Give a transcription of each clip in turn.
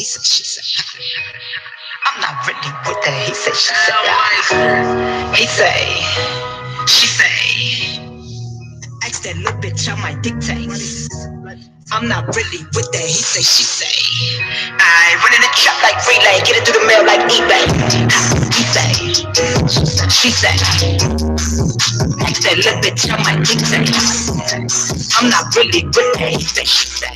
He said, she said, I'm not really with that. He said, she said, she say, ask that little bitch on my dictate. I'm not really with that. He say, she say, I run in the trap like relay, get it through the mail like eBay. He say, she say, ask that little bitch on my dictate. I'm not really with that. He say, she say, I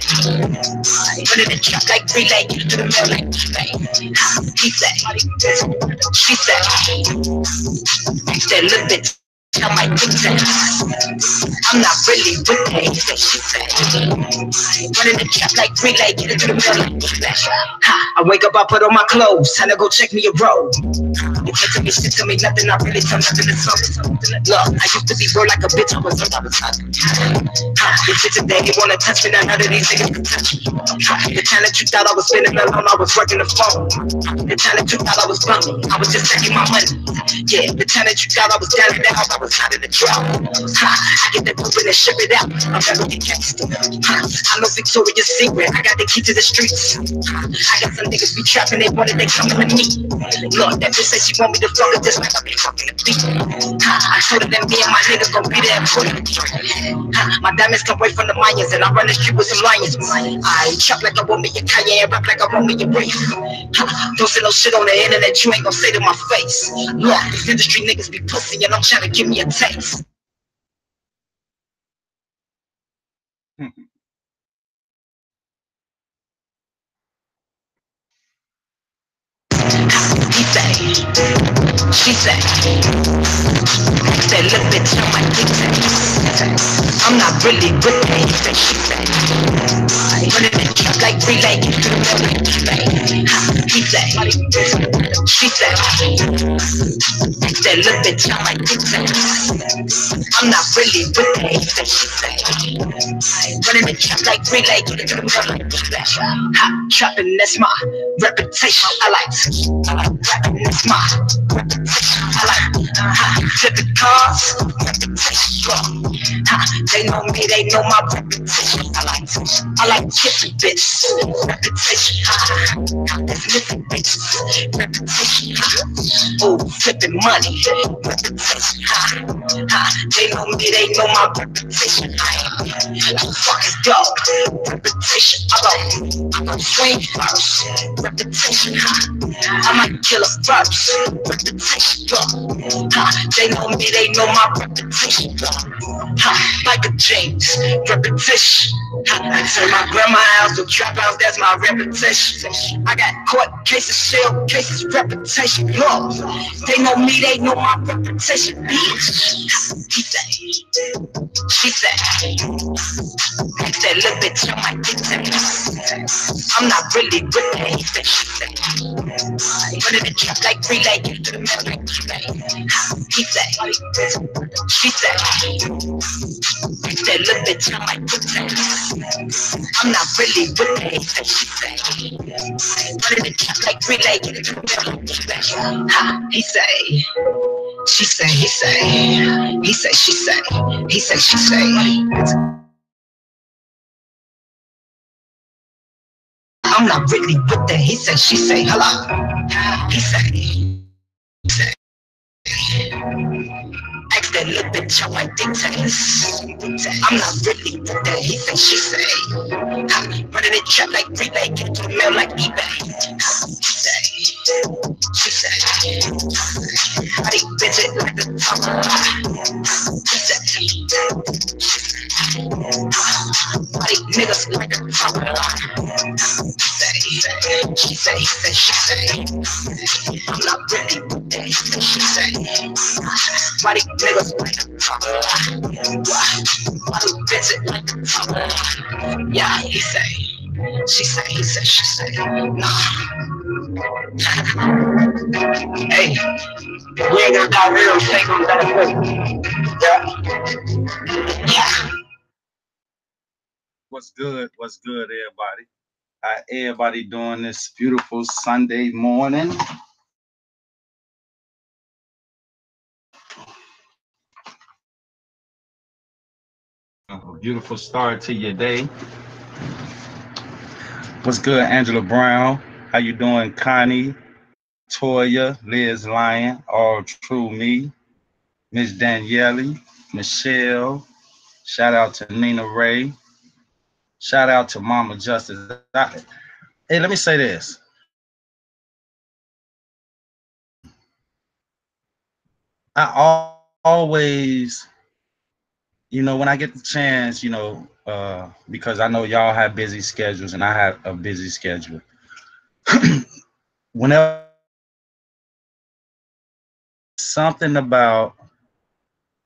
run in the trap like relay, get it through the mail like eBay. He say, she say, ask that little bitch. I'm not really with that. He said, she said, running the trap like relay, get it to the middle like flash. I wake up, I put on my clothes, time to go check me a robe. You can't tell me shit, tell me nothing, I really tell nothing to something. Look, I used to be real like a bitch, I was talking. These bitches, they wanna touch me, now none of these niggas can touch me. The time that you thought I was spending alone, I was working the phone. The time that you thought I was bumming, I was just taking my money. Yeah, the time that you thought I was down and out, I was out of the drought. I get that poop and ship it out. I'm never the gangster. I know Victoria's Secret. I got the key to the streets. I got some niggas be trapping, they wanted they coming to me. Look, that bitch said she want me to fuck her just like I be fucking the beat. I told her that me and my niggas gon' be there for you. My diamonds come away from the Mayans and I run the street with some lions. I chop like I want me a Cayenne, rap like I want me a brief. Don't say no shit on the internet you ain't gon' say to my face. Look, these industry niggas be pussy and I'm trying to give me a taste. He say, she say, that little bitch on my dictate. I'm not really with that. He say, she say, running the trap like relay, get to the middle like relay. He say, she say, that little bitch on my dictate. I'm not really with that. He say, she say, running the trap like relay, get to the middle like relay. Trapping, that's my reputation. I like rapping, that's my reputation. I like flipping cars, reputation. They know me, they know my reputation. I like kissing bitches, reputation. That's missing bitches, reputation. Oh, flipping money, reputation. They know me, they know my reputation. Fucking dope, reputation. I go swing first, reputation. I might kill a first, reputation. They know me, they know my reputation. Like a James, reputation. I turn my grandma house to trap house, that's my reputation. I got court cases, shell cases, reputation. Look, they know me, they know my reputation. Bitch, he say, she say, that little bitch on my dictate. I'm not really with that. He said, she said, running the trap like relay, get to the middle like relay. He said, she said, that little bitch on my dictate. I'm not really with that. He said, she said, running the trap like relay, get to the middle like relay. He say, she say, he say, he say, she say, he say, she say. I'm not really with that. He say, she say, hello. He say, ask that little bitch on my dictates. I'm not really with that. He say, she say, running the trap like relay, get to the mail like eBay. He say, she say, I think bitch it like the top of the He say, I think niggas like the top of the she say, he say, she say, I'm not really with that. He say, she say, why these niggas like the top of the why do bitches like the top of the yeah, he say, she say, he say, she say, nah. Hey, we ain't gonna die real, we ain't gonna die real. Yeah. What's good, everybody? How everybody doing this beautiful Sunday morning? A beautiful start to your day. What's good, Angela Brown? How you doing, Connie, Toya, Liz Lyon, All True Me, Miss Daniele, Michelle. Shout out to Nina Ray. Shout out to Mama Justice. Hey, let me say this. I always, when I get the chance, because I know y'all have busy schedules and I have a busy schedule. Whenever I get the chance, something about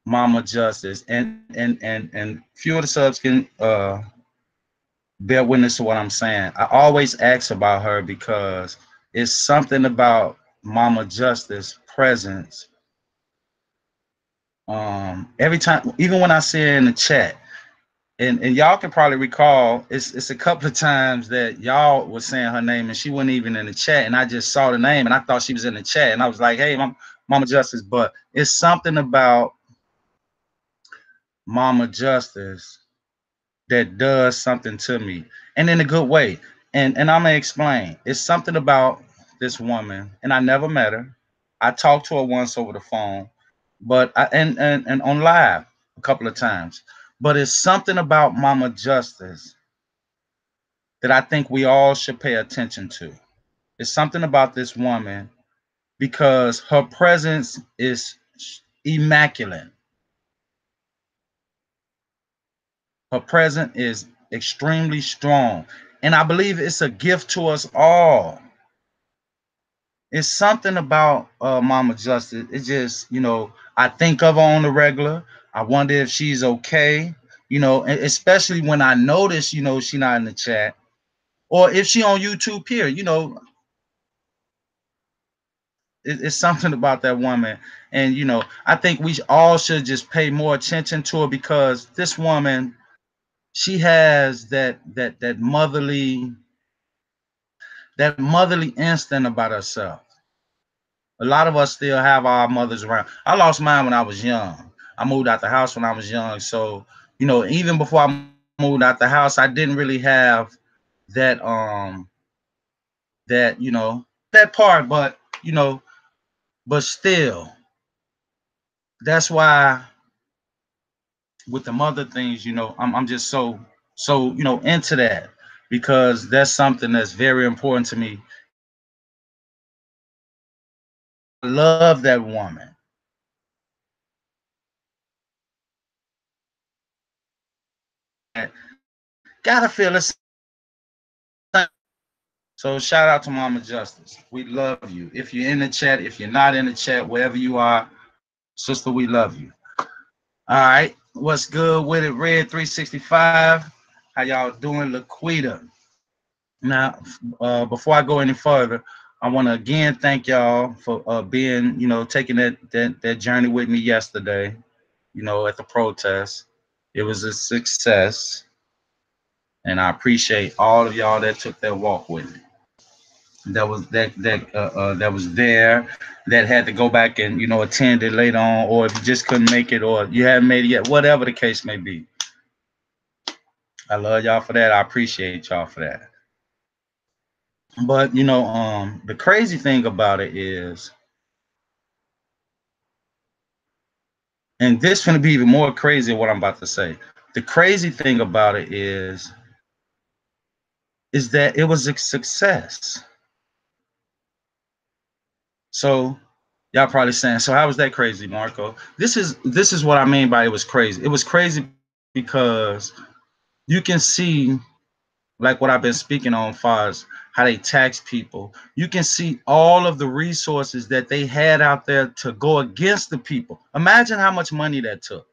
Mama Justice and few of the subs can bear witness to what I'm saying. I always ask about her because it's something about Mama Justice presence. Every time, even when I see her in the chat, and y'all can probably recall, it's a couple of times that y'all was saying her name and she wasn't even in the chat, and I just saw the name and I thought she was in the chat, and I was like, hey, Mama Justice. But it's something about Mama Justice that does something to me, and in a good way. And I'm gonna explain. It's something about this woman, and I never met her. I talked to her once over the phone, but and on live a couple of times. But it's something about Mama Justice that I think we all should pay attention to. It's something about this woman because her presence is immaculate. Her presence is extremely strong. And I believe it's a gift to us all. It's something about Mama Justice. It just, I think of her on the regular. I wonder if she's okay, especially when I notice, she's not in the chat. Or if she on YouTube here, it's something about that woman. And, I think we all should just pay more attention to her because this woman, she has that motherly instinct about herself. A lot of us still have our mothers around. I lost mine when I was young. I moved out the house when I was young. So, even before I moved out the house, I didn't really have that that part, but still, that's why with the mother things, I'm just so into that because that's something that's very important to me. I love that woman. Gotta feel the same. So shout out to Mama Justice. We love you. If you're in the chat, if you're not in the chat, wherever you are, sister, we love you. All right. What's good with it? Red 365. How y'all doing? Laquida. Now, before I go any further, I want to again thank y'all for being, taking that journey with me yesterday, at the protest. It was a success. And I appreciate all of y'all that took that walk with me. That was there, that had to go back and attend it later on, or if you just couldn't make it, or you haven't made it yet, whatever the case may be. I love y'all for that. I appreciate y'all for that. But the crazy thing about it is, and this gonna be even more crazy what I'm about to say. The crazy thing about it is that it was a success. So y'all probably saying, so how was that crazy, Marco? This is what I mean by it was crazy. It was crazy because you can see, like what I've been speaking on, far as how they tax people. You can see all of the resources that they had out there to go against the people. Imagine how much money that took.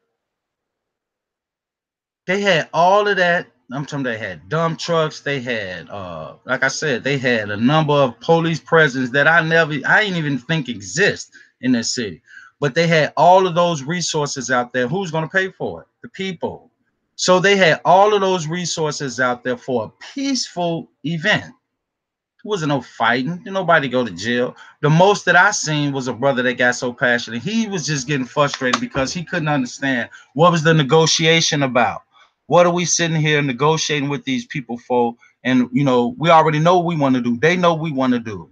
They had all of that. I'm talking, they had dump trucks. They had, like I said, they had a number of police presence that I didn't even think exist in this city. But they had all of those resources out there. Who's going to pay for it? The people. So they had all of those resources out there for a peaceful event. There wasn't no fighting. Didn't nobody go to jail. The most that I seen was a brother that got so passionate. He was just getting frustrated because he couldn't understand what was the negotiation about. What are we sitting here negotiating with these people for? And, you know, we already know what we want to do. They know we want to do.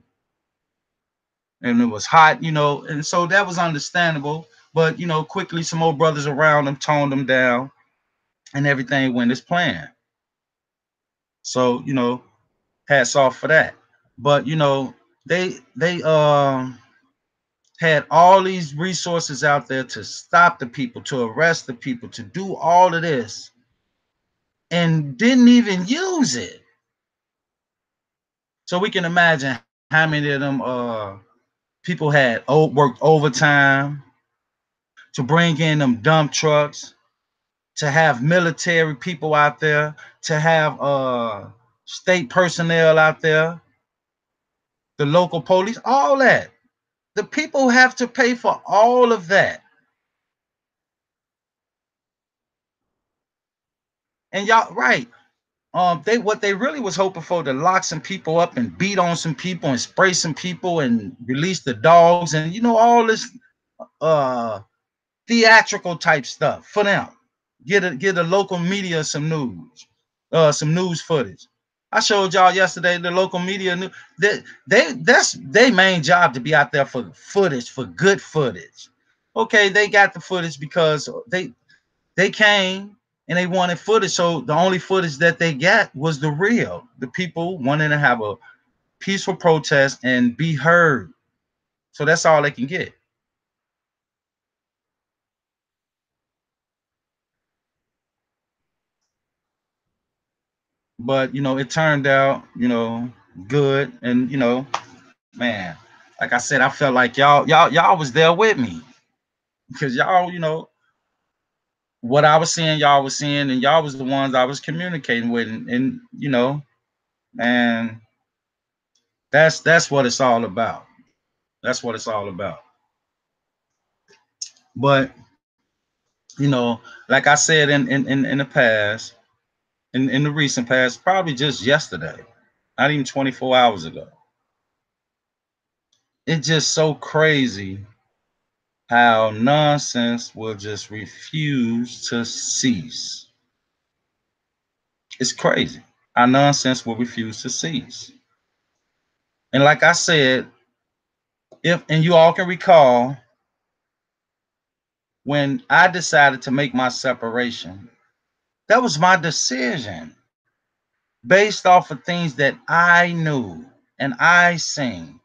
And it was hot, you know, and so that was understandable. But, you know, quickly some more brothers around them toned them down and everything went as planned. So, you know, hats off for that. But, you know, they had all these resources out there to stop the people, to arrest the people, to do all of this, and didn't even use it. So we can imagine how many of them people had worked overtime to bring in them dump trucks, to have military people out there, to have state personnel out there, the local police, all that. The people have to pay for all of that. And y'all, right. They what they really was hoping for to lock some people up and beat on some people and spray some people and release the dogs and you know all this uh theatrical type stuff for them. Get a local media some news footage. I showed y'all yesterday the local media that's their main job to be out there for footage, for good footage. Okay, they got the footage because they came and they wanted footage. So the only footage that they got was the real. The people wanting to have a peaceful protest and be heard. So that's all they can get. But you know, it turned out, you know, good. And you know, man, like I said, I felt like y'all was there with me because y'all, you know, what I was seeing, y'all was seeing, and y'all was the ones I was communicating with, and you know, and that's what it's all about. That's what it's all about. But you know, like I said in the past, in the recent past, probably just yesterday, not even 24 hours ago. It's just so crazy how nonsense will just refuse to cease. It's crazy. Our nonsense will refuse to cease. And like I said, if and you all can recall when I decided to make my separation, that was my decision based off of things that I knew and I seen.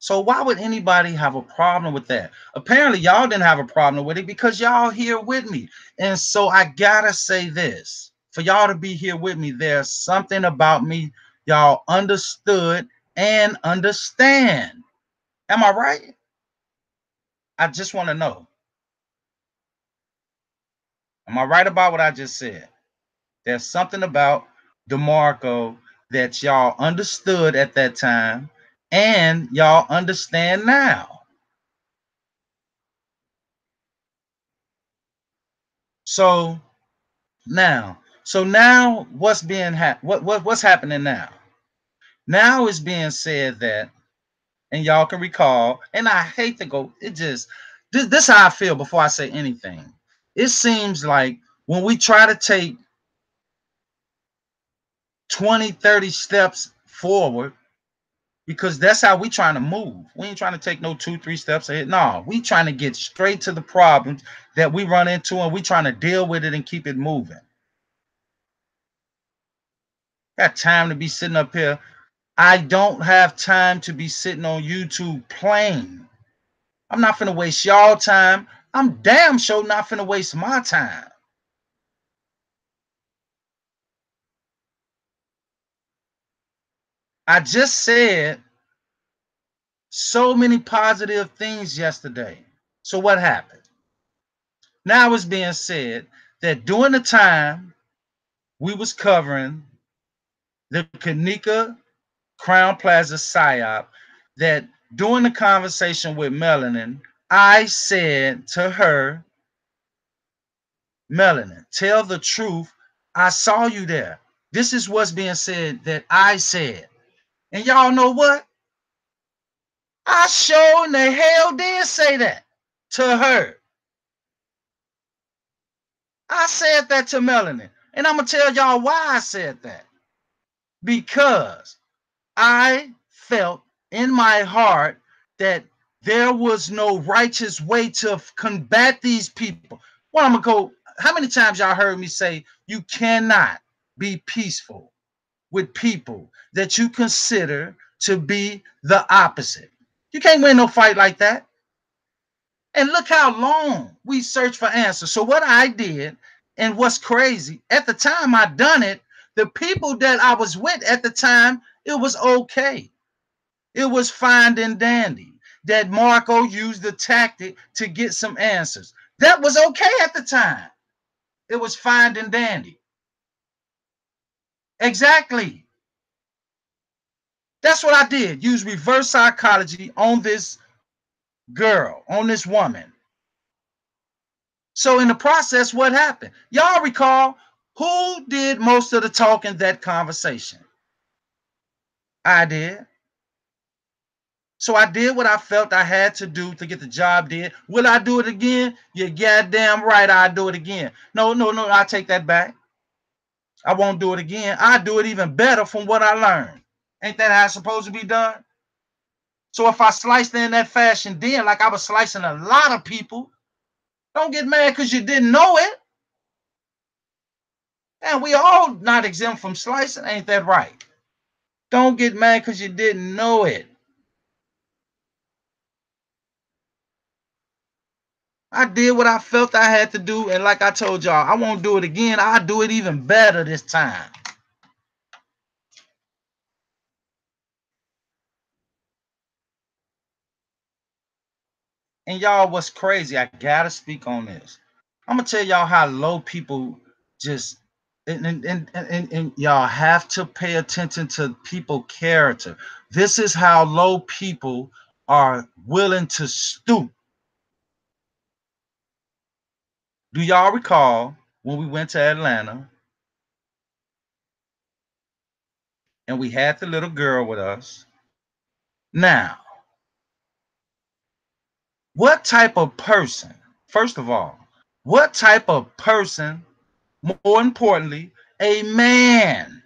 So why would anybody have a problem with that? Apparently, y'all didn't have a problem with it because y'all here with me. And so I gotta say this. For y'all to be here with me, there's something about me y'all understood and understand. Am I right? I just want to know. Am I right about what I just said? There's something about DeMarco that y'all understood at that time and y'all understand now. So now what's being what's happening now? Now it's being said that, and y'all can recall, and I hate to go, it just this how I feel before I say anything. It seems like when we try to take 20, 30 steps forward, because that's how we trying to move. We ain't trying to take no 2, 3 steps ahead. No, we trying to get straight to the problems that we run into, and we trying to deal with it and keep it moving. Got time to be sitting up here. I don't have time to be sitting on YouTube playing. I'm not finna waste y'all time. I'm damn sure not finna waste my time. I just said so many positive things yesterday. So what happened? Now it's being said that during the time we was covering the Kanika Crown Plaza PSYOP, that during the conversation with Melanin, I said to her, Melanin, tell the truth. I saw you there. This is what's being said that I said. And y'all know what? I sure in the hell did say that to her. I said that to Melanie. And I'm going to tell y'all why I said that. because I felt in my heart that there was no righteous way to combat these people. Well, I'm gonna go. How many times y'all heard me say you cannot be peaceful with people that you consider to be the opposite? You can't win no fight like that. And look how long we searched for answers. So what I did, and what's crazy, at the time I done it, the people that I was with at the time, it was okay. It was fine and dandy that Marco used the tactic to get some answers. That was okay at the time. It was fine and dandy. Exactly. That's what I did. Use reverse psychology on this girl, on this woman. So in the process, what happened? Y'all recall who did most of the talking that conversation? I did. So I did what I felt I had to do to get the job done. Will I do it again? You're goddamn right, I'll do it again. No, I take that back. I won't do it again. I do it even better from what I learned. Ain't that how it's supposed to be done? So if I sliced in that fashion then, like I was slicing a lot of people, don't get mad because you didn't know it. And we all not exempt from slicing, ain't that right? Don't get mad because you didn't know it. I did what I felt I had to do, and like I told y'all, I won't do it again. I'll do it even better this time. And y'all, what's crazy, I gotta speak on this. I'm gonna tell y'all how low people just and y'all have to pay attention to people character. This is how low people are willing to stoop. Do y'all recall when we went to Atlanta and we had the little girl with us? Now, what type of person, first of all, what type of person, more importantly, a man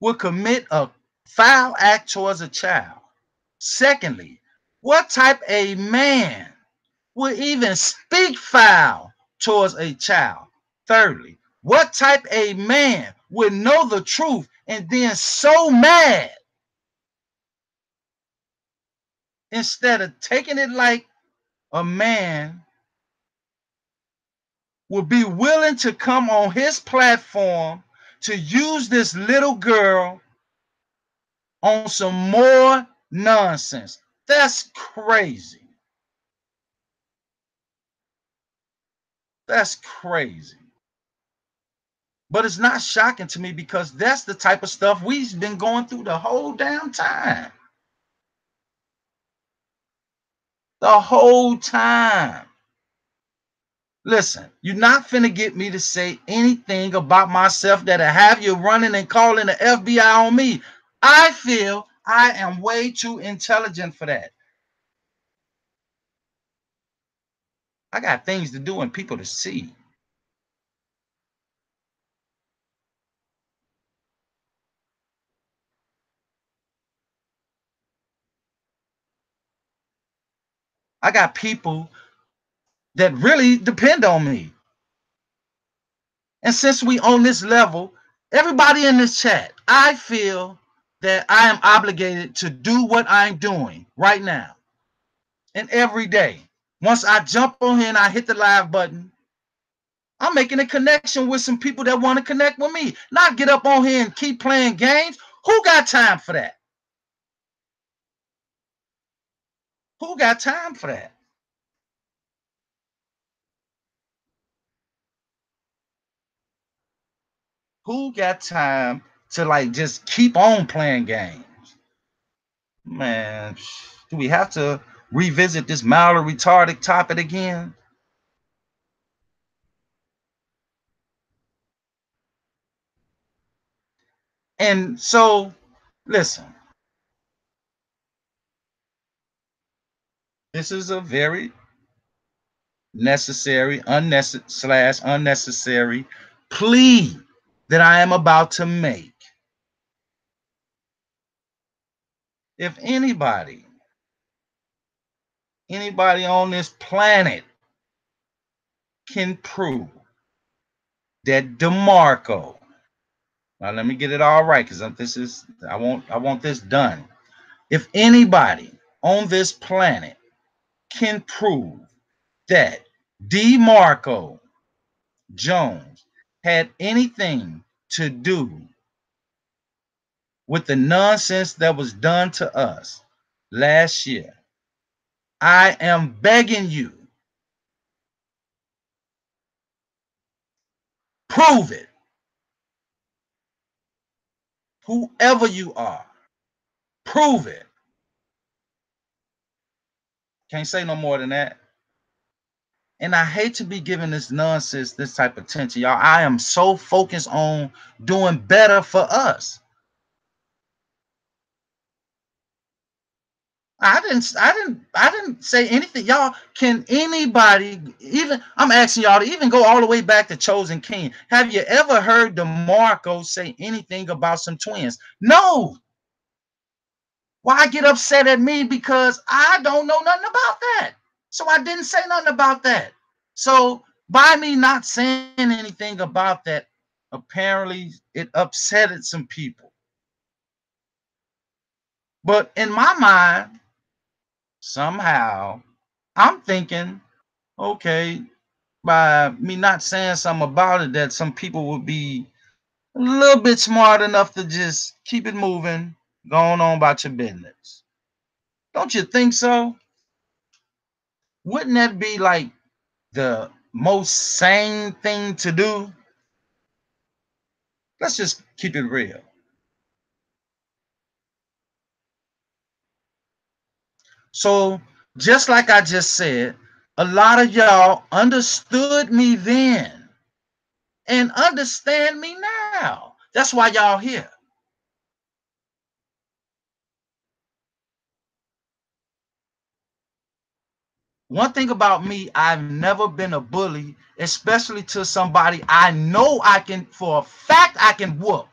would commit a foul act towards a child? Secondly, what type a man would even speak foul towards a child? Thirdly, what type a man would know the truth and then so mad instead of taking it like a man would be willing to come on his platform to use this little girl on some more nonsense? That's crazy. That's crazy. But it's not shocking to me because that's the type of stuff we've been going through the whole damn time. The whole time. Listen, you're not finna get me to say anything about myself that'll have you running and calling the FBI on me. I feel I am way too intelligent for that. I got things to do and people to see. I got people that really depend on me. And since we on this level, everybody in this chat, I feel that I am obligated to do what I'm doing right now and every day. Once I jump on here and I hit the live button, I'm making a connection with some people that want to connect with me. Not get up on here and keep playing games. Who got time for that? Who got time for that? Who got time to like just keep on playing games? Man, do we have to revisit this mildly retarded topic again? And so, listen, this is a very necessary, unnecessary plea that I am about to make. If anybody on this planet can prove that DeMarco, now let me get it all right, because I want this done. If anybody on this planet can prove that DeMarco Jones had anything to do with the nonsense that was done to us last year, I am begging you, prove it. Whoever you are, prove it. Can't say no more than that. And I hate to be giving this nonsense this type of attention, y'all. I am so focused on doing better for us. I didn't say anything. Y'all, can anybody, even, I'm asking y'all to even go all the way back to Chosen King. Have you ever heard DeMarco say anything about some twins? No. Why get upset at me? Because I don't know nothing about that. So I didn't say nothing about that. So by me not saying anything about that, apparently it upsetted some people. But in my mind, somehow, I'm thinking, okay, by me not saying something about it, that some people would be a little bit smart enough to just keep it moving, going on about your business. Don't you think so? Wouldn't that be like the most sane thing to do? Let's just keep it real. So, just like I just said, a lot of y'all understood me then and understand me now. That's why y'all here. One thing about me, I've never been a bully, especially to somebody I know I can, for a fact, I can whoop.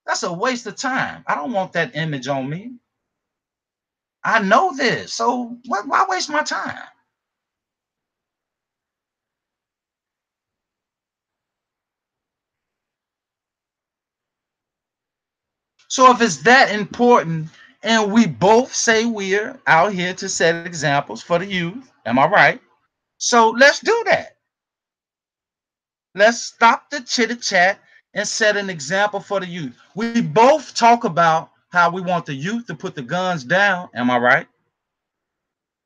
That's a waste of time. I don't want that image on me. I know this. So why waste my time? So if it's that important, and we both say we're out here to set examples for the youth, am I right? So let's do that. Let's stop the chitter chat and set an example for the youth. We both talk about how we want the youth to put the guns down, am I right?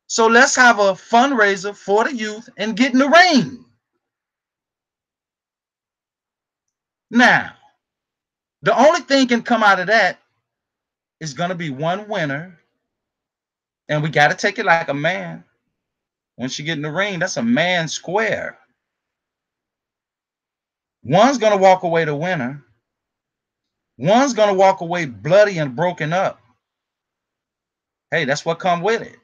So let's have a fundraiser for the youth and get in the ring. Now, the only thing can come out of that is going to be one winner, and we got to take it like a man. Once you get in the ring, that's a man square. One's going to walk away the winner. One's going to walk away bloody and broken up. Hey, that's what comes with it.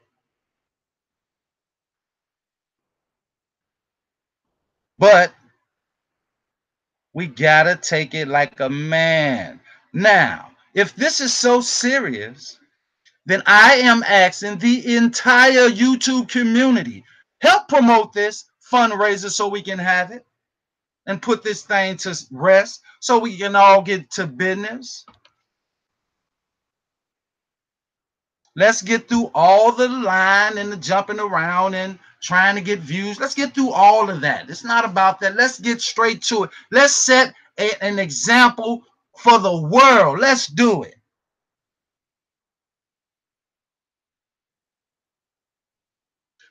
But we got to take it like a man. Now, if this is so serious, then I am asking the entire YouTube community, help promote this fundraiser so we can have it and put this thing to rest so we can all get to business. Let's get through all the line and the jumping around and trying to get views. Let's get through all of that. It's not about that. Let's get straight to it. Let's set an example for the world. Let's do it.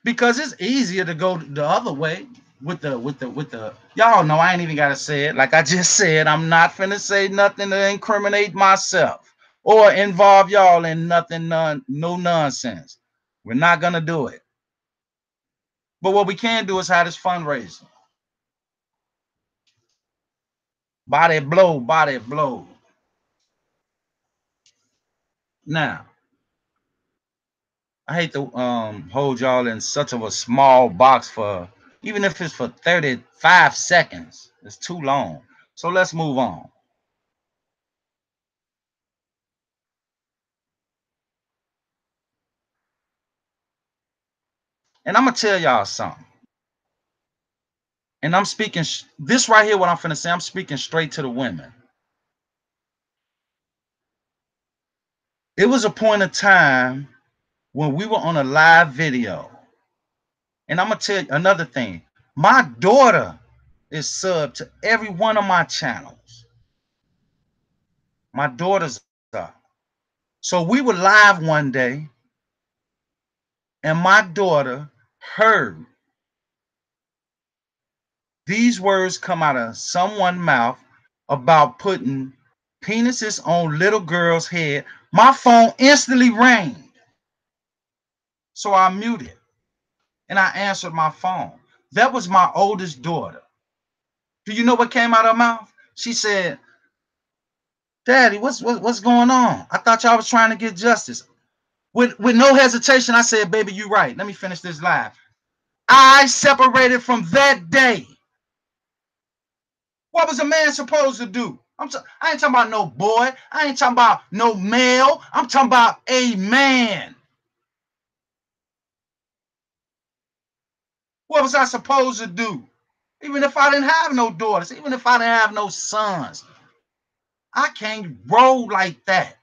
Because it's easier to go the other way with the y'all know I ain't even gotta say it. Like I just said, I'm not finna say nothing to incriminate myself or involve y'all in nothing, no nonsense. We're not gonna do it. But what we can do is have this fundraiser. Body blow, body blow. Now, I hate to hold y'all in such of a small box for, even if it's for 35 seconds, it's too long. So let's move on. And I'm going to tell y'all something. And I'm speaking, this right here, what I'm finna say, I'm speaking straight to the women. It was a point of time when we were on a live video. And I'm going to tell you another thing. My daughter is subbed to every one of my channels. My daughter's up. So we were live one day, and my daughter heard these words come out of someone's mouth about putting penises on little girls' head. My phone instantly rang. So I muted and I answered my phone. That was my oldest daughter. Do you know what came out of her mouth? She said, Daddy, what's going on? I thought y'all was trying to get justice. With no hesitation, I said, baby, you right. Let me finish this live. I separated from that day. What was a man supposed to do? I ain't talking about no boy. I ain't talking about no male. I'm talking about a man. What was I supposed to do? Even if I didn't have no daughters, even if I didn't have no sons, I can't roll like that.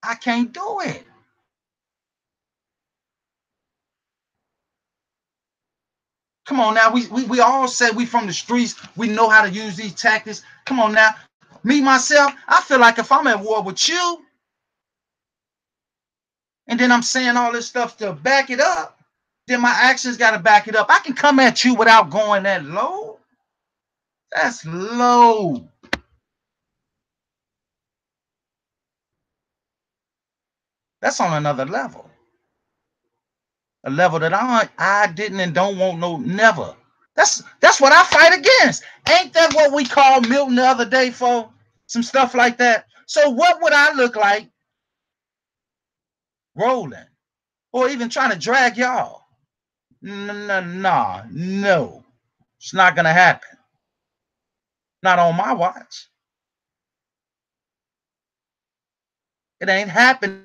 I can't do it. Come on now, we all say we from the streets. We know how to use these tactics. Come on now. Me, myself, I feel like if I'm at war with you, and then I'm saying all this stuff to back it up, then my actions got to back it up. I can come at you without going that low. That's low. That's on another level. A level that I didn't and don't want no never. That's what I fight against. Ain't that what we called Milton the other day for? Some stuff like that. So what would I look like rolling or even trying to drag y'all? No. It's not going to happen. Not on my watch. It ain't happening.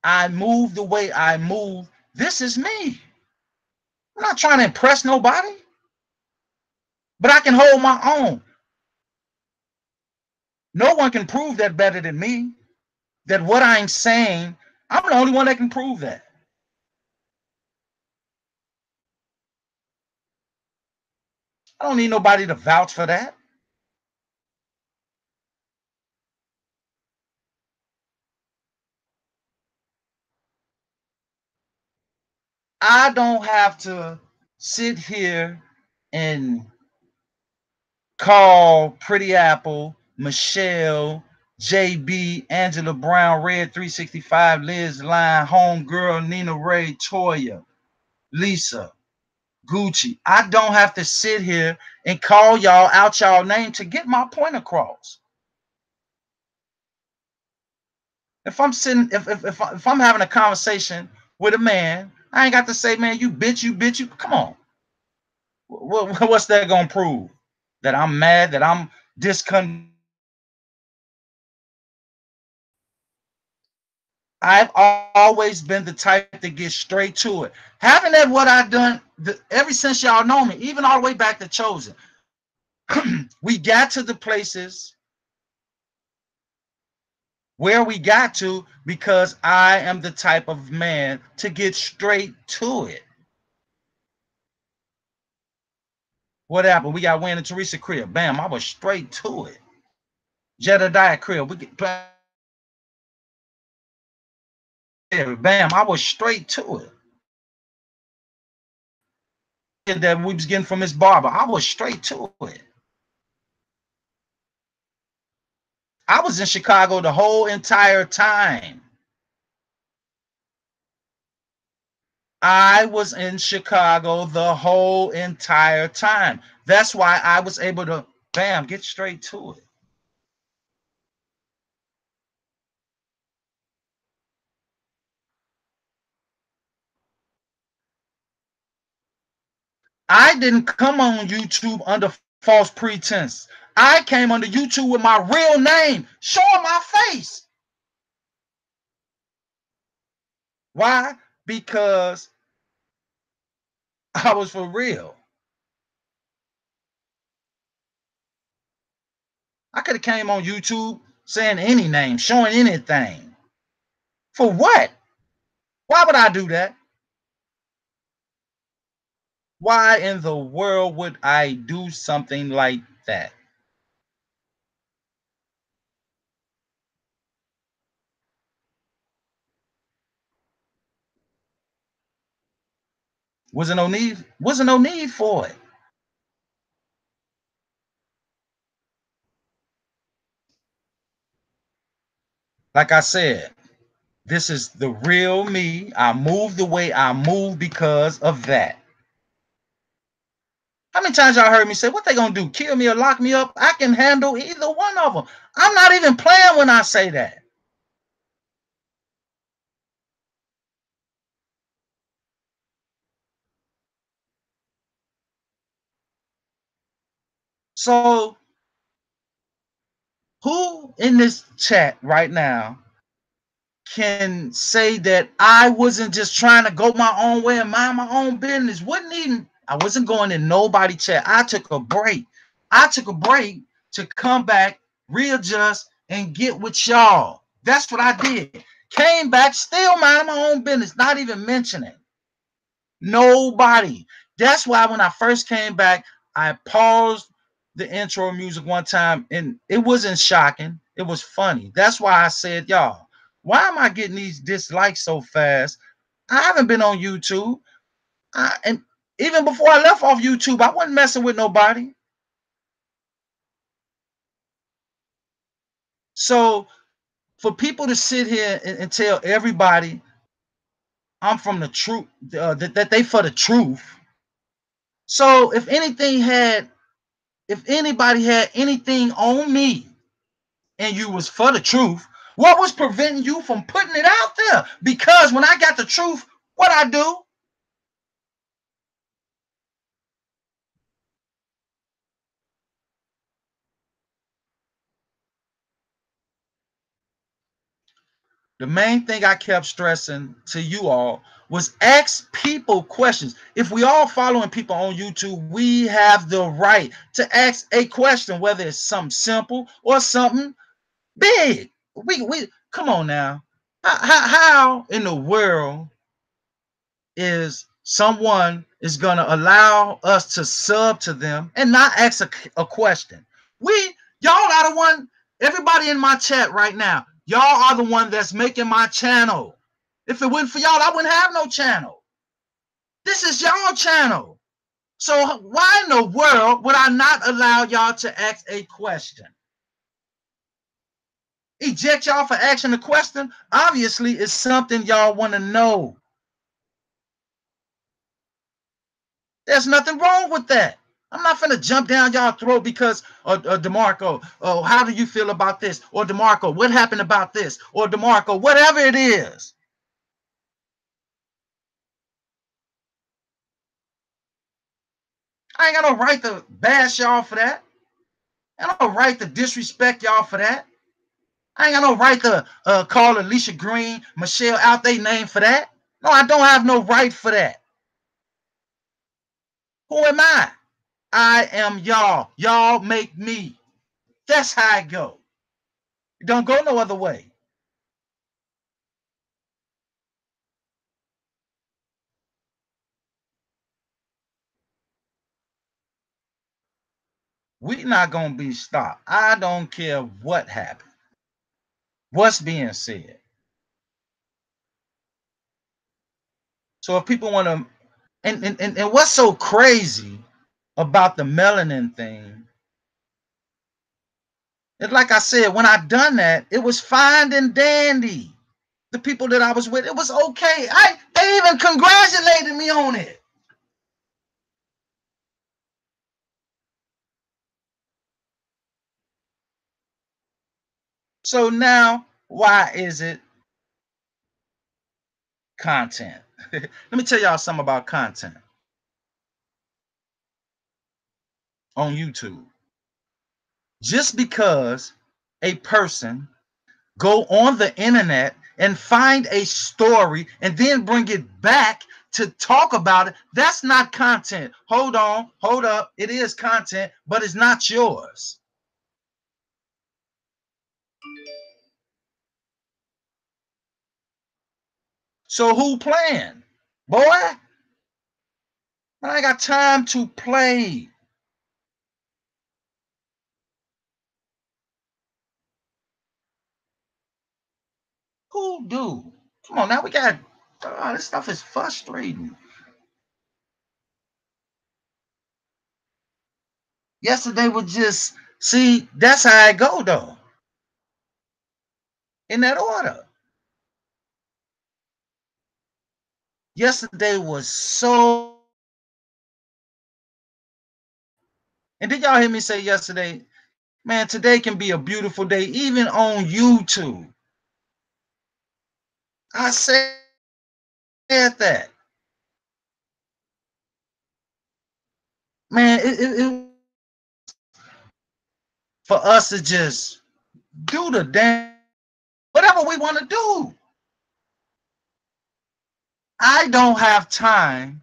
I move the way I move. This is me. I'm not trying to impress nobody, but I can hold my own. No one can prove that better than me. That what I'm saying, I'm the only one that can prove that. I don't need nobody to vouch for that. I don't have to sit here and call Pretty Apple, Michelle, JB, Angela Brown, Red 365, Liz Line, Homegirl, Nina Ray, Toya, Lisa, Gucci. I don't have to sit here and call y'all out y'all name to get my point across. If I'm sitting, if I'm having a conversation with a man, I ain't got to say, man, you bitch, you. Come on. What's that gonna prove? That I'm mad, that I'm discontent. I've always been the type to get straight to it. Having that what I've done ever since y'all know me, even all the way back to Chosen. We got to the places where we got to because I am the type of man to get straight to it. What happened? We got Wayne and Teresa crib. Bam, I was straight to it. Jedediah crib. We get bam, I was straight to it. That we was getting from Miss Barber. I was straight to it. I was in Chicago the whole entire time. I was in Chicago the whole entire time. That's why I was able to, bam, get straight to it. I didn't come on YouTube under false pretense. I came under YouTube with my real name, showing my face. Why? Because I was for real. I could have came on YouTube saying any name, showing anything. For what? Why would I do that? Why in the world would I do something like that? Wasn't no need for it. Like I said, this is the real me. I move the way I move because of that. How many times y'all heard me say, what they gonna do? Kill me or lock me up? I can handle either one of them. I'm not even playing when I say that. So who in this chat right now can say that I wasn't just trying to go my own way and mind my own business? I wasn't going in nobody chat. I took a break. I took a break to come back, readjust, and get with y'all. That's what I did. Came back, still mind my own business, not even mentioning nobody. That's why when I first came back, I paused the intro music one time, and it wasn't shocking. It was funny. That's why I said, y'all, why am I getting these dislikes so fast? I haven't been on YouTube. And even before I left off YouTube, I wasn't messing with nobody. So for people to sit here and tell everybody I'm from the truth, that they for the truth. So if anybody had anything on me and you was for the truth, what was preventing you from putting it out there? Because when I got the truth, what I do? The main thing I kept stressing to you all was ask people questions. If we all following people on YouTube, we have the right to ask a question, whether it's something simple or something big. We come on now. How in the world is someone is gonna allow us to sub to them and not ask a question? Y'all are the one, everybody in my chat right now, y'all are the one that's making my channel. If it wasn't for y'all, I wouldn't have no channel. This is y'all channel. So why in the world would I not allow y'all to ask a question? Eject y'all for asking a question? Obviously, it's something y'all want to know. There's nothing wrong with that. I'm not finna jump down y'all throat because DeMarco, oh, how do you feel about this? Or DeMarco, what happened about this? Or DeMarco, whatever it is. I ain't got no right to bash y'all for that. I ain't got no right to disrespect y'all for that. I ain't got no right to call Alicia Green, Michelle out their name for that. No, I don't have no right for that. Who am I? I am y'all. Y'all make me. That's how I go. It don't go no other way. We not gonna be stopped. I don't care what happened. What's being said. So if people want to, and what's so crazy about the melanin thing, it's like I said, when I done that, it was fine and dandy. The people that I was with, it was okay. They even congratulated me on it. So now, why is it content? Let me tell y'all something about content. on YouTube. Just because a person go on the internet and find a story and then bring it back to talk about it, that's not content. Hold on, hold up. It is content, but it's not yours. So who playing? Boy, I ain't got time to play. Who do? Come on now, we got, this stuff is frustrating. Yesterday was just, see, that's how I go though. In that order. Yesterday was so, and did y'all hear me say yesterday, man, today can be a beautiful day, even on YouTube. I said that. Man, it for us to just do the damn, whatever we want to do. I don't have time.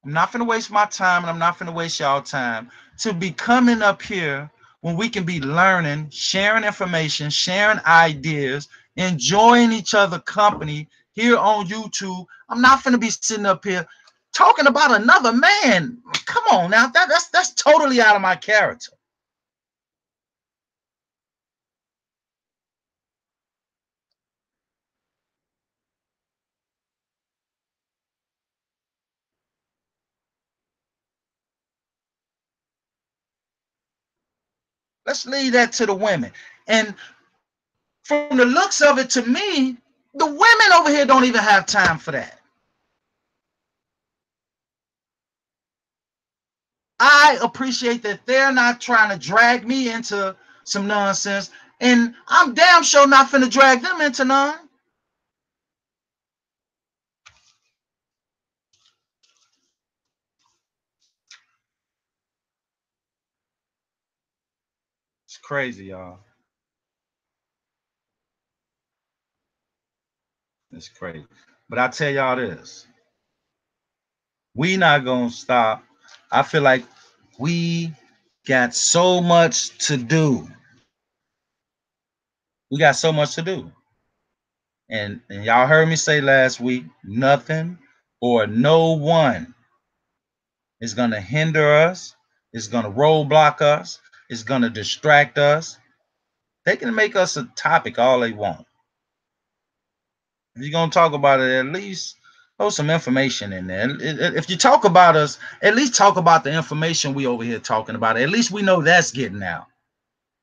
I'm not finna waste my time, and I'm not finna waste y'all time to be coming up here when we can be learning, sharing information, sharing ideas, enjoying each other company here on YouTube. I'm not finna be sitting up here talking about another man. Come on now, that's totally out of my character. Let's leave that to the women. And from the looks of it, to me, the women over here don't even have time for that. I appreciate that they're not trying to drag me into some nonsense, and I'm damn sure not finna drag them into none. It's crazy, y'all. It's crazy. But I tell y'all this, we not gonna stop. I feel like we got so much to do. We got so much to do. And y'all heard me say last week, nothing or no one is gonna hinder us, is gonna roadblock us, is gonna distract us. They can make us a topic all they want. If you're gonna talk about it, at least throw some information in there. If you talk about us, at least talk about the information we over here talking about. At least we know that's getting out.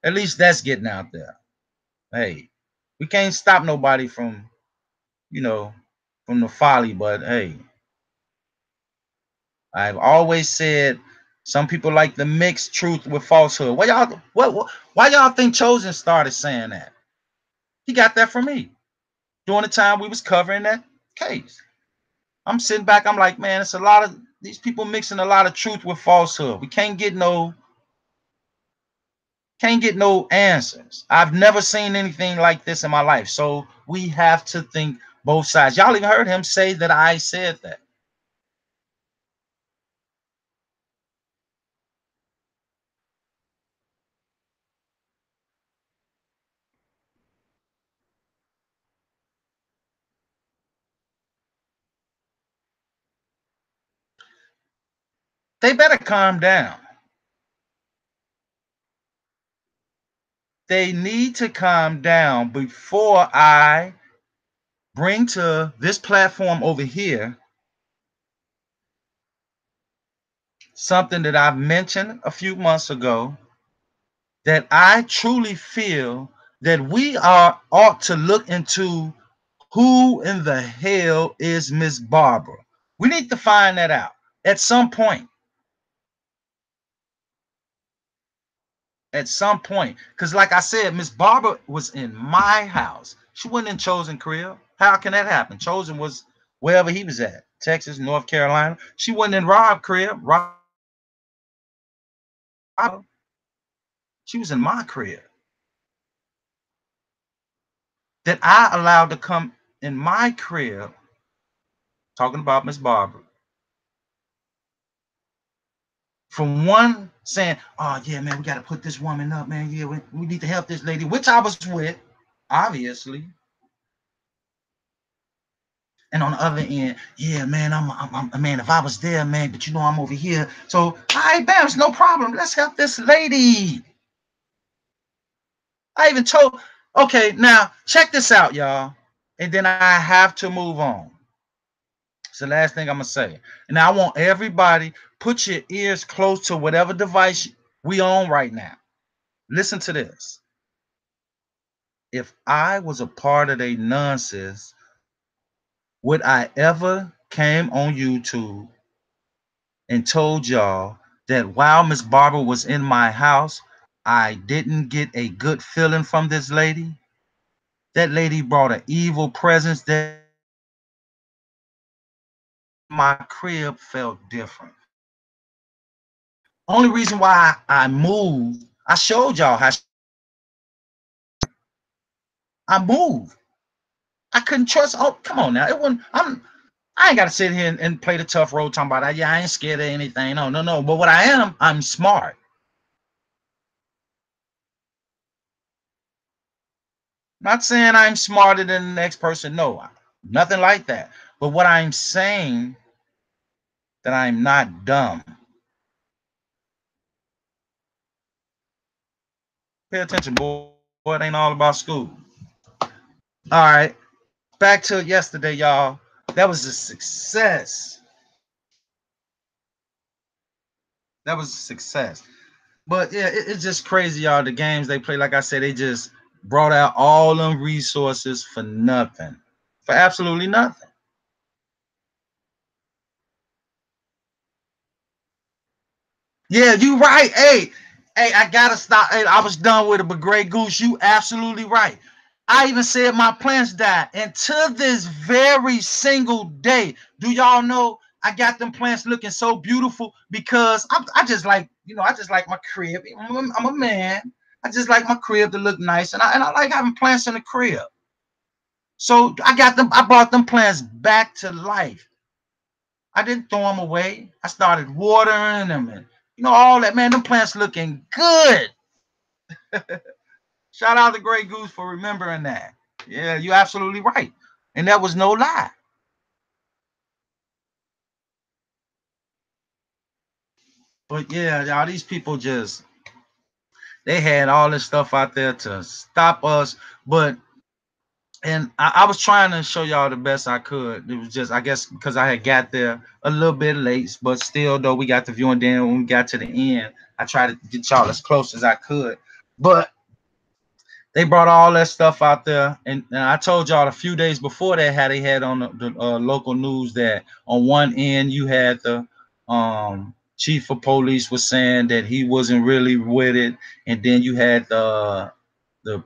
At least that's getting out there. Hey, we can't stop nobody from, you know, from the folly, but hey, I've always said some people like to mix truth with falsehood. Why y'all think Chosen started saying that? He got that from me during the time we was covering that case. I'm sitting back, I'm like, man, it's a lot of these people mixing a lot of truth with falsehood. We can't get no answers. I've never seen anything like this in my life. So we have to think both sides. Y'all even heard him say that I said that. They better calm down. They need to calm down before I bring to this platform over here something that I've mentioned a few months ago, that I truly feel that we ought to look into who in the hell is Miss Barbara. We need to find that out at some point. At some point. Because like I said, Miss Barbara was in my house. She wasn't in Chosen crib. How can that happen? Chosen was wherever he was at. Texas, North Carolina. She wasn't in Rob crib. Rob She was in my crib. That I allowed to come in my crib, talking about Miss Barbara, from one saying, oh yeah, man, we got to put this woman up, man. Yeah, we need to help this lady, which I was with, obviously. And on the other end, yeah, man, I'm man, if I was there, man, but you know I'm over here. So, all right, bam, it's no problem. Let's help this lady. I even told, okay, now check this out, y'all. And then I have to move on. It's the last thing I'm gonna say. And now I want everybody, put your ears close to whatever device we on right now. Listen to this. If I was a part of their nonsense, would I ever came on YouTube and told y'all that while Miss Barbara was in my house, I didn't get a good feeling from this lady? That lady brought an evil presence that my crib felt different. Only reason why I moved, I showed y'all how I moved. I couldn't trust. Oh, come on now. It wasn't. I ain't got to sit here and play the tough role talking about that. Yeah, I ain't scared of anything. No, no, no. But what I am, I'm smart. Not saying I'm smarter than the next person. No, nothing like that. But what I'm saying, that I'm not dumb. Pay attention, boy. It ain't all about school. All right. Back to yesterday, y'all. That was a success. That was a success. But yeah, it's just crazy, y'all. The games they play, like I said, they just brought out all them resources for nothing. For absolutely nothing. Yeah, you right. Hey, I gotta stop. Hey, I was done with it, but Grey Goose, you absolutely right. I even said my plants died. And to this very single day, do y'all know I got them plants looking so beautiful because I just like, I just like my crib. I'm a man. I just like my crib to look nice. And I like having plants in the crib. So I brought them plants back to life. I didn't throw them away. I started watering them and all that, man. Them plants looking good. Shout out to Grey Goose for remembering that. Yeah, you're absolutely right. And that was no lie. But yeah, y'all, these people they had all this stuff out there to stop us. And I was trying to show y'all the best I could. It was just, I guess, because I had got there a little bit late, but still, though, we got the viewing. Then when we got to the end, I tried to get y'all as close as I could. But they brought all that stuff out there, and I told y'all a few days before that how they had on the local news that on one end you had the chief of police was saying that he wasn't really with it, and then you had the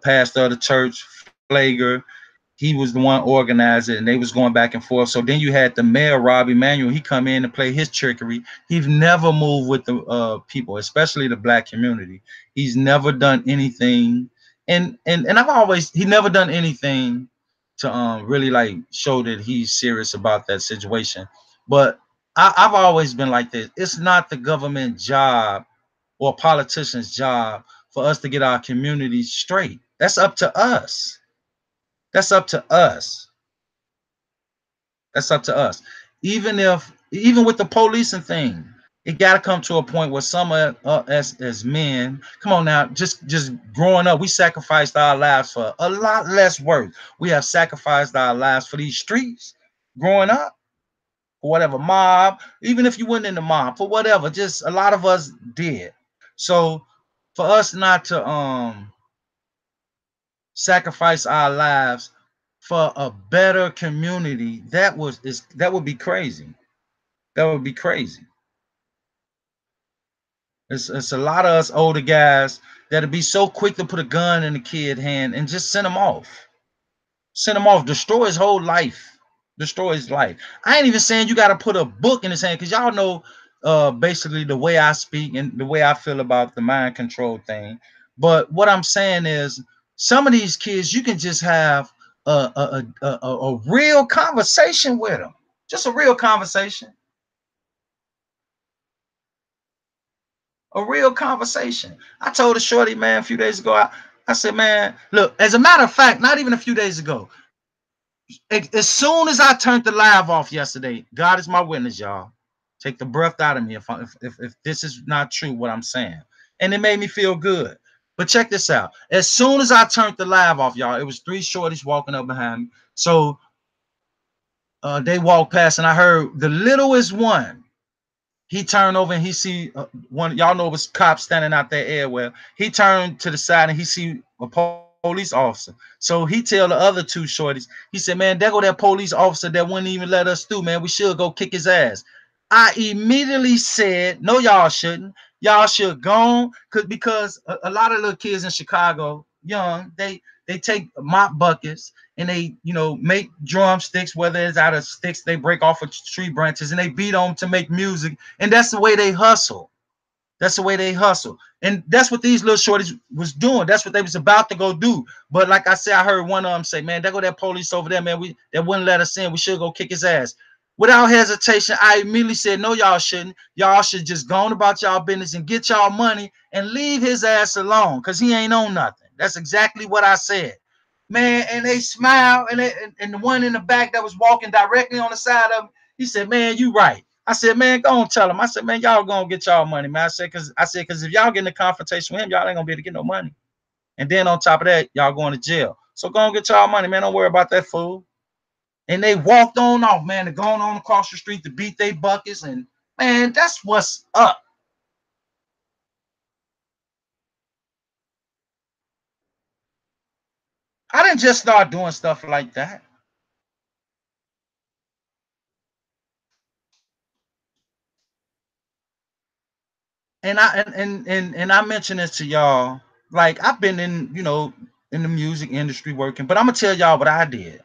pastor of the church, Flager. He was the one organizing, and they was going back and forth. So then you had the mayor, Rob Emanuel. He come in and play his trickery. He's never moved with the people, especially the black community. He's never done anything, and he never done anything to really like show that he's serious about that situation. But I've always been like this. It's not the government job or a politician's job for us to get our community straight. That's up to us. That's up to us. That's up to us. Even with the policing thing, it got to come to a point where some of us as men, come on now, just growing up, we sacrificed our lives for a lot less worth. We have sacrificed our lives for these streets growing up, for whatever mob, even if you went in the mob, for whatever, just a lot of us did. So for us not to sacrifice our lives for a better community, that would be crazy. That would be crazy. It's a lot of us older guys that'd be so quick to put a gun in a kid hand and just send him off. Send him off, destroy his whole life. Destroy his life. I ain't even saying you got to put a book in his hand, because y'all know basically the way I speak and the way I feel about the mind control thing. But what I'm saying is, some of these kids, you can just have a real conversation with them, just a real conversation, a real conversation. I told a shorty, man, a few days ago, I said, man, look, as a matter of fact, not even a few days ago, as soon as I turned the live off yesterday, God is my witness, y'all. Take the breath out of me if this is not true, what I'm saying. And it made me feel good. But check this out. As soon as I turned the live off, y'all, it was 3 shorties walking up behind me. So they walked past, and I heard the littlest one. He turned over and he see one. Y'all know it was cops standing out there everywhere. He turned to the side and he see a police officer. So he tell the other 2 shorties, he said, man, there go that police officer that wouldn't even let us through, man. We should go kick his ass. I immediately said, no, y'all shouldn't. Y'all should go, because a lot of little kids in Chicago, young, they take mop buckets and they, make drumsticks, whether it's out of sticks they break off of tree branches, and they beat on to make music. And that's the way they hustle. That's the way they hustle. And that's what these little shorties was doing. That's what they was about to go do. But like I said, I heard one of them say, man, there go that police over there, man. That wouldn't let us in. We should go kick his ass. Without hesitation, I immediately said, no, y'all shouldn't. Y'all should just go on about y'all business and get y'all money and leave his ass alone, because he ain't on nothing. That's exactly what I said. Man, and they smiled, and the one in the back that was walking directly on the side of him, he said, man, you right. I said, man, go and tell him. I said, man, y'all gonna get y'all money, man. I said, because if y'all get in a confrontation with him, y'all ain't gonna be able to get no money. And then on top of that, y'all going to jail. So go and get y'all money, man. Don't worry about that fool. And they walked on off, man. They're going on across the street to beat their buckets. And man, that's what's up. I didn't just start doing stuff like that. And I mentioned this to y'all. Like, I've been in the music industry working, but I'm gonna tell y'all what I did.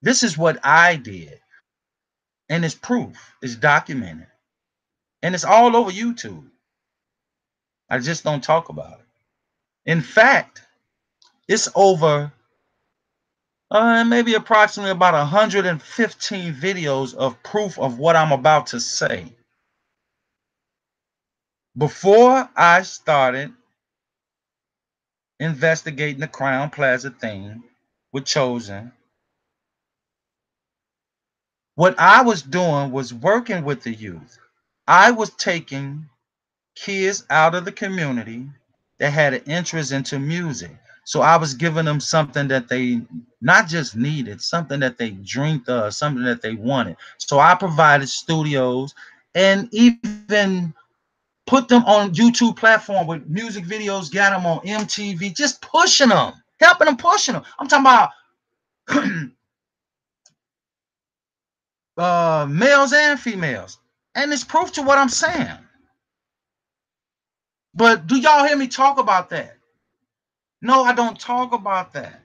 This is what I did. And it's proof. It's documented. And it's all over YouTube. I just don't talk about it. In fact, it's over maybe approximately about 115 videos of proof of what I'm about to say. Before I started investigating the Crown Plaza thing with Chosen, what I was doing was working with the youth. I was taking kids out of the community that had an interest into music. So I was giving them something that they not just needed, something that they dreamed of, something that they wanted. So I provided studios and even put them on YouTube platform with music videos, got them on MTV, just pushing them, helping them, pushing them. I'm talking about males and females. And it's proof to what I'm saying. But do y'all hear me talk about that? No, I don't talk about that.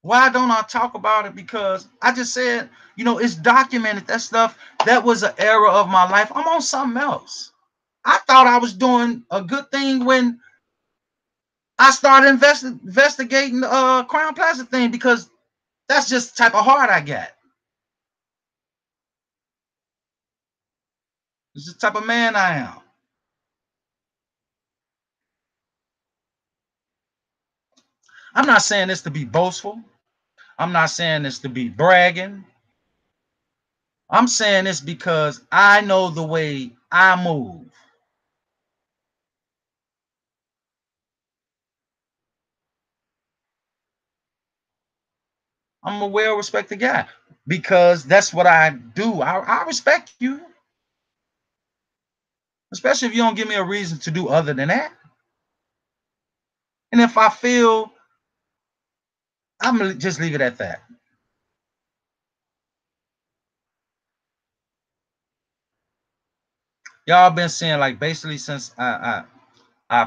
Why don't I talk about it? Because I just said, it's documented. That stuff, that was an era of my life. I'm on something else. I thought I was doing a good thing when I started investigating the Crown Plaza thing, because that's just the type of heart I got. It's the type of man I am. I'm not saying this to be boastful. I'm not saying this to be bragging. I'm saying this because I know the way I move. I'm a well-respected guy because that's what I do. I respect you, especially if you don't give me a reason to do other than that. And if I feel, I'm gonna just leave it at that. Y'all been seeing, like, basically since I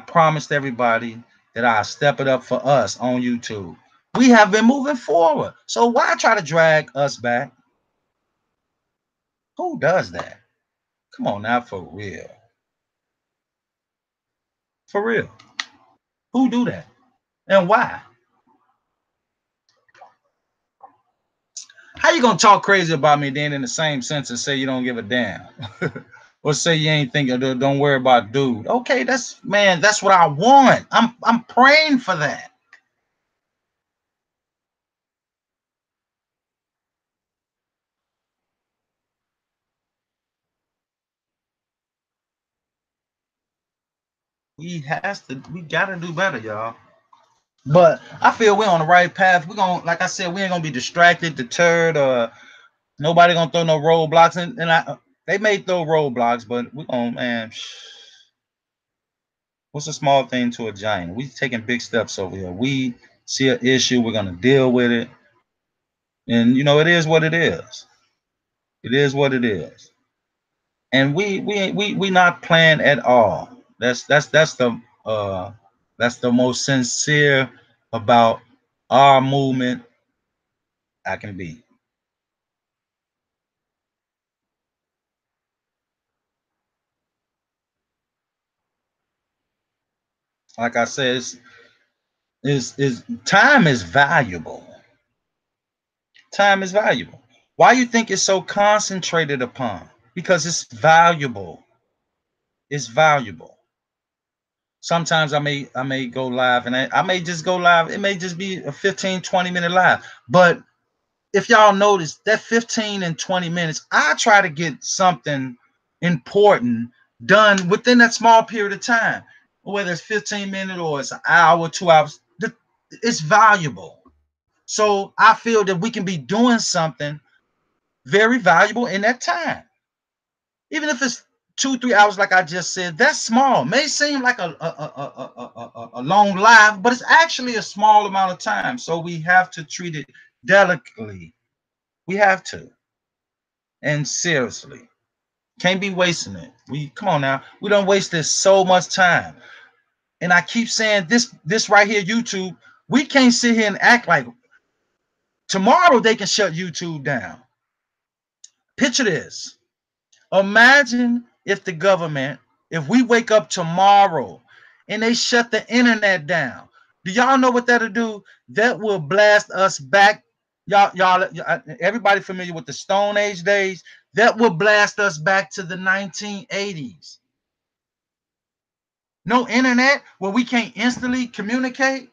promised everybody that I step it up for us on YouTube. We have been moving forward. So why try to drag us back? Who does that? Come on now, for real. For real. Who do that? And why? How you gonna talk crazy about me then in the same sentence say you don't give a damn? Or say you ain't thinking, don't worry about dude. Okay, that's what I want. I'm praying for that. We gotta do better, y'all. But I feel we're on the right path. We're gonna, like I said, we ain't gonna be distracted, deterred, or nobody gonna throw no roadblocks. And they may throw roadblocks, but we gonna, man, what's a small thing to a giant? We taking big steps over here. We see an issue, we're gonna deal with it. And it is what it is. It is what it is. And we not playing at all. That's the most sincere about our movement I can be. Like I said, is time is valuable. Time is valuable. Why you think it's so concentrated upon? Because it's valuable. It's valuable. Sometimes I may go live, and I may just go live. It may just be a 15, 20-minute live. But if y'all notice that 15 and 20 minutes, I try to get something important done within that small period of time, whether it's 15 minutes or it's an hour, 2 hours. It's valuable. So I feel that we can be doing something very valuable in that time. Even if it's 2, 3 hours, like I just said, that's small. May seem like a long life, but it's actually a small amount of time. So we have to treat it delicately. We have to. And seriously. Can't be wasting it. Come on now. We don't waste this so much time. And I keep saying this right here, YouTube, we can't sit here and act like tomorrow they can shut YouTube down. Picture this. Imagine if the government, if we wake up tomorrow and they shut the internet down. Do y'all know what that'll do? That will blast us back. Y'all, everybody familiar with the Stone Age days? That will blast us back to the 1980s. No internet where we can't instantly communicate.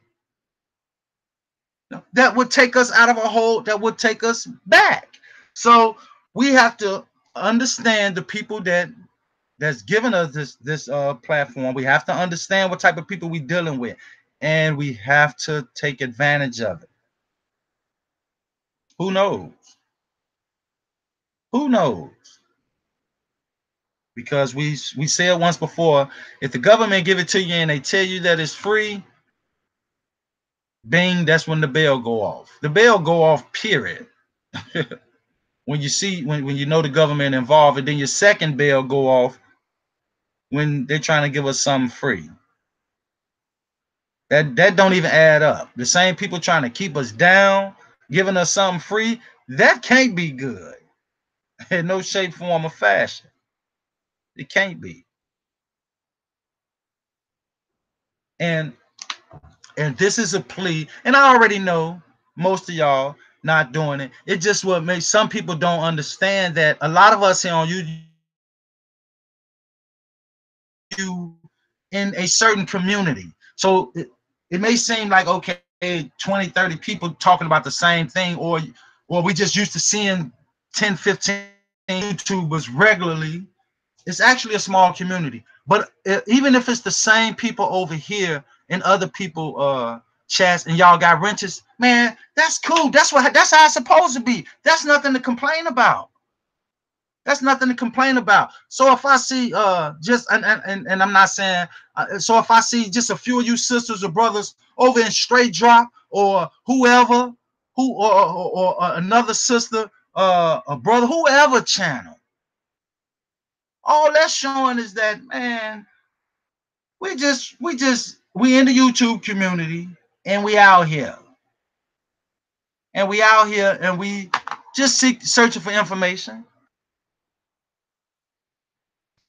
That would take us out of a hole. That would take us back. So we have to understand the people that's given us this platform. We have to understand what type of people we're dealing with, and we have to take advantage of it. Who knows? Who knows? Because we said once before, if the government give it to you and they tell you that it's free, bing, that's when the bell go off. The bell go off, period. When you see when you know the government involved, and then your second bell go off when they're trying to give us something free. That don't even add up. The same people trying to keep us down, giving us something free, that can't be good in no shape, form, or fashion. It can't be. And this is a plea, and I already know most of y'all not doing it. It just what makes some people don't understand that a lot of us here on YouTube in a certain community. So it may seem like, okay, 20, 30 people talking about the same thing, or we just used to seeing 10, 15 YouTubers regularly. It's actually a small community. But even if it's the same people over here and other people chats, and y'all got wrenches, man, that's cool. That's how it's supposed to be. That's nothing to complain about. That's nothing to complain about. So if I see just and I'm not saying so if I see just a few of you sisters or brothers over in Straight Drop or whoever or another sister a brother, whoever channel, all that's showing is that, man, we in the YouTube community, and we out here and we just searching for information.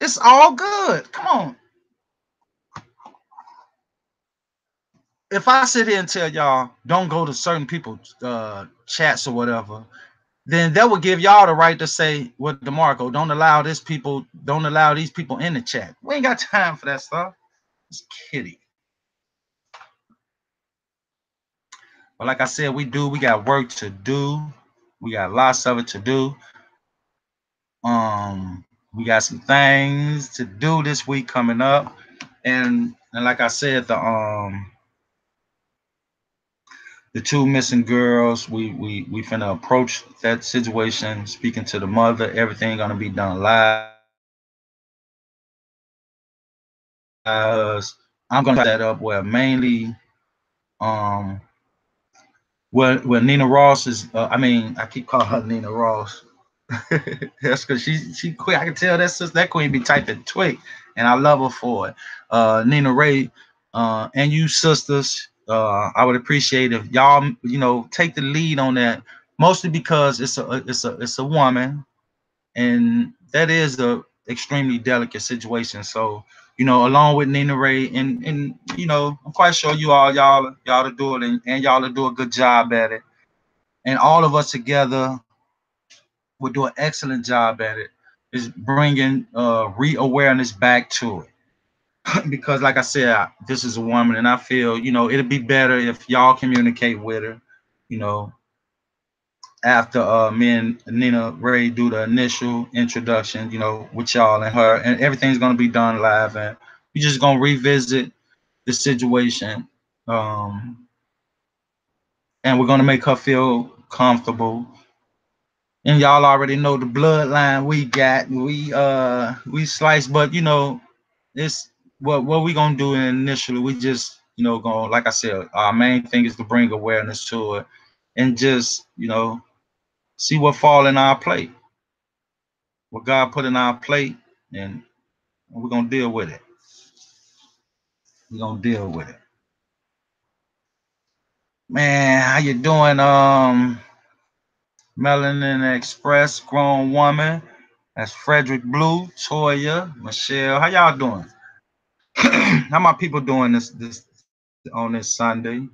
It's all good. Come on. If I sit here and tell y'all don't go to certain people's chats or whatever, then that would give y'all the right to say, "What DeMarco? Don't allow these people in the chat." We ain't got time for that stuff. It's kidding. But like I said, we got work to do. We got lots of it to do. We got some things to do this week coming up. And like I said, the two missing girls, we finna approach that situation, speaking to the mother. Everything gonna be done live. I'm gonna set up where mainly where Nina Ross is. I keep calling her Nina Ross. That's because she quick. I can tell that queen be typing twig, and I love her for it. Nina Ray, and you sisters, I would appreciate if y'all, take the lead on that. Mostly because it's a woman, and that is a extremely delicate situation. So, along with Nina Ray, and I'm quite sure y'all to do it, and y'all to do a good job at it, and all of us together will do an excellent job at it. Is bringing re-awareness back to it. Because like I said, this is a woman, and I feel it'd be better if y'all communicate with her, you know after me and Nina Ray do the initial introduction, with y'all and her, and everything's gonna be done live, and we just gonna revisit the situation, and we're gonna make her feel comfortable. And y'all already know the bloodline we got. We slice, but it's what we gonna do initially. We just going, like I said, our main thing is to bring awareness to it, and just see what fall in our plate, what God put in our plate, and we're gonna deal with it. We're gonna deal with it. Man, how you doing? Melanin Express, grown woman. That's Frederick Blue, Toya, Michelle. How y'all doing? How my people doing this on this Sunday?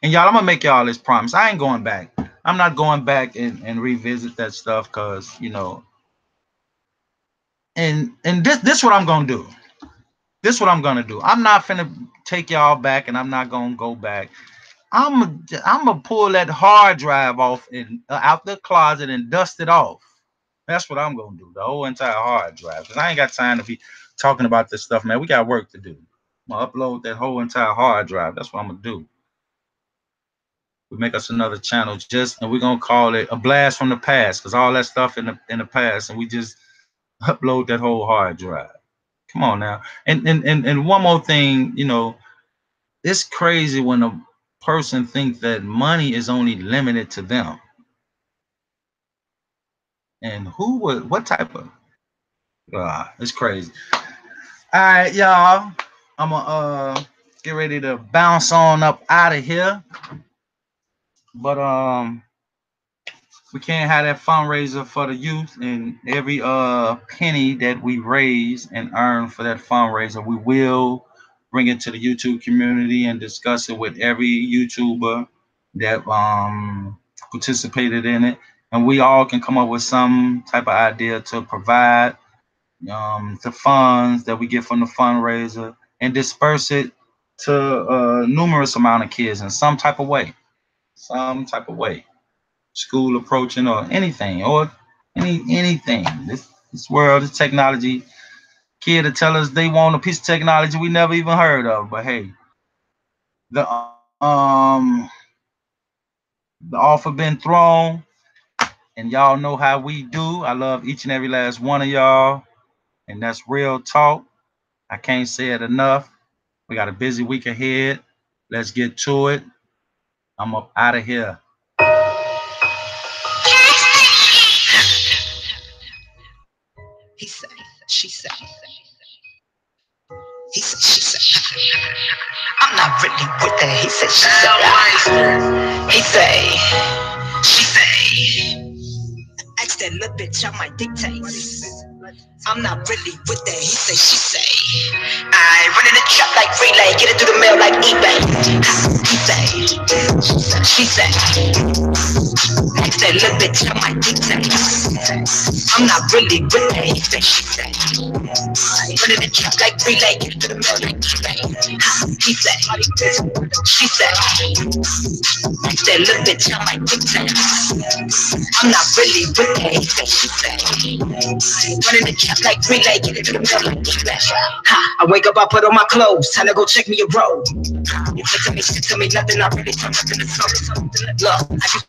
And y'all, I'm gonna make y'all this promise. I ain't going back. I'm not going back and revisit that stuff, because and this what I'm gonna do. This what I'm gonna do. I'm not finna take y'all back, and I'm not gonna go back. I'm gonna pull that hard drive off and out the closet and dust it off. That's what I'm gonna do. The whole entire hard drive. Cause I ain't got time to be talking about this stuff, man. We got work to do. I'm gonna upload that whole entire hard drive. That's what I'm gonna do. We make us another channel, and we're gonna call it a blast from the past, because all that stuff in the past, and we just upload that whole hard drive. Come on now. And one more thing, it's crazy when a person thinks that money is only limited to them. And what type of it's crazy. All right, y'all. I'm gonna get ready to bounce on up out of here. But we can't have that fundraiser for the youth, and every penny that we raise and earn for that fundraiser, we will bring it to the YouTube community and discuss it with every YouTuber that participated in it, and we all can come up with some type of idea to provide the funds that we get from the fundraiser and disperse it to numerous amount of kids in some type of way. School approaching, or anything, or anything. This world, this technology, kid to tell us they want a piece of technology we never even heard of. But hey, the offer been thrown, and y'all know how we do. I love each and every last one of y'all, and that's real talk. I can't say it enough. We got a busy week ahead. Let's get to it. I'm up out of here. He said, she said, he said, she said, I'm not really with that. He said, she said, he say, she say, ask that little bitch on my dictates. I'm not really with that, he say, she say. I run in the trap like relay, get it through the mail like eBay. He say, she say. Next that little bitch on my dictate. I'm not really with that, he say, she say. I run in the trap like relay, get it through the mail like eBay. He say, she say. Next that little bitch on my dictate. I'm not really with that, he say, she say. Running the trap like relay, get it to the middle like flash. I wake up, I put on my clothes, time to go check me a road. You say to me, shit to me, nothing, I really turn up in the smoke. Look, I just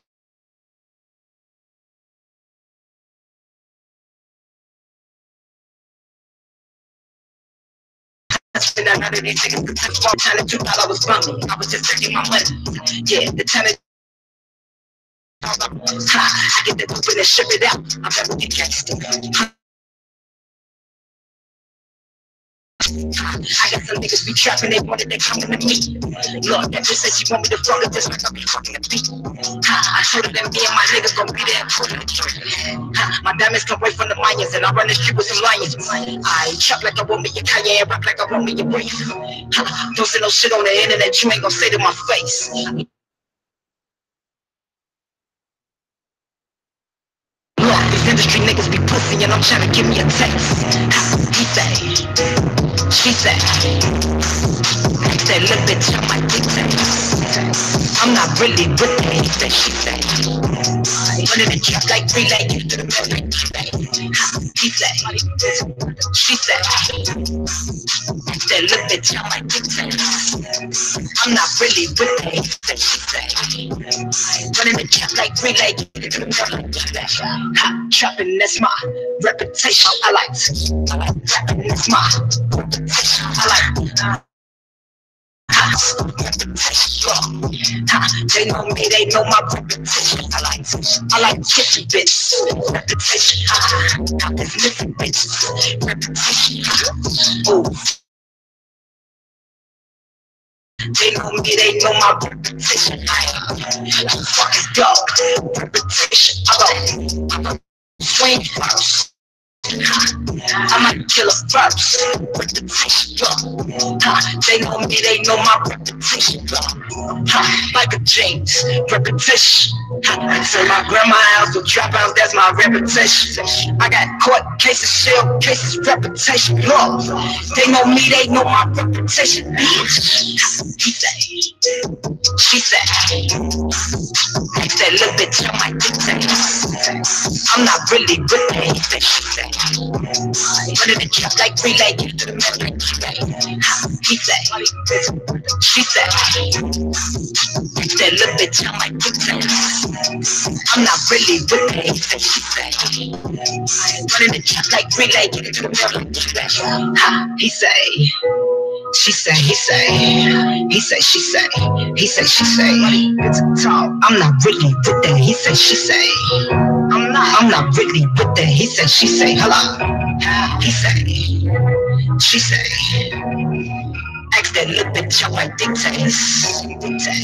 none of these niggas could touch one time that you thought I was bumming. I was just taking my money. Yeah, the time that I get the dope and ship it out. I'm never get gangster. I got some niggas be trapping, they wanted they coming to me. Lord, that bitch said she want me to fuck her just like I be fucking the beat. I told her that me and my niggas gon' be there and put in the tree. My diamonds come right from the Mayans and I run the street with some lions. I chop like I want me a Kanye and rap like I want me a Ray. Don't say no shit on the internet, you ain't gon' say to my face. Look, these industry niggas be pussy and I'm trying to give me a taste. He say, she say, that little bitch on my dictate. I'm not really with that, he say, she say. Running the trap like relay, get to the middle like eBay. He say, she say, that little bitch on my dictate. I'm not really with that, he say, she say. Running the trap like relay, get to the middle like eBay. Trapping, that's my reputation. I like rapping, that's my reputation. I like they know me, they know my reputation. I like kitchen bitch reputation. This missing bitch reputation. Oh, they know me, they know my reputation. Fucking dog reputation. I go swing first. I might kill a first reputation. They know me, they know my reputation. Like a James reputation. So my grandma house with trap house, that's my reputation. I got court cases, shell cases, reputation. Look, they know me, they know my reputation. He say, she say, that little bitch on my dictate. I'm not really with that, he say, she say. Running the trap like relay, get to the middle like eBay. He say, she say, that little bitch on my dictate. I'm not really with that, he say, she say. Running the trap like relay, get to the middle like eBay. He say, she say, he say, he say, she say, he say, she say. I'm not really with that, he say, she say. I'm not really with that, he say, she say. Hello, he say, she say. Ask that little bitch on my dictates.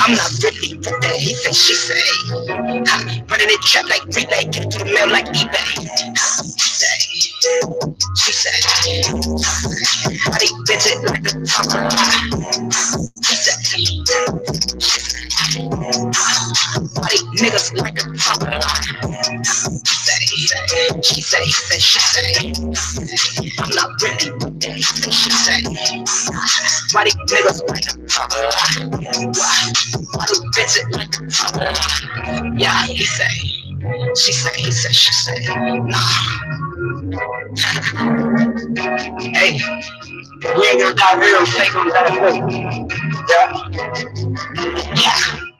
I'm not really with that, he say, she say. Running the trap like relay, get to the mail like eBay. He say, she say. Body bitch like a top. He say, body niggas like a top. She say, he say, she say. I'm not really with that, he say, she say. Body niggas like a top. Body bitch like a top. Yeah, he say. She say, he say, she say. Nah. Hey, we ain't gonna die real fake on that way. Yeah. Yeah.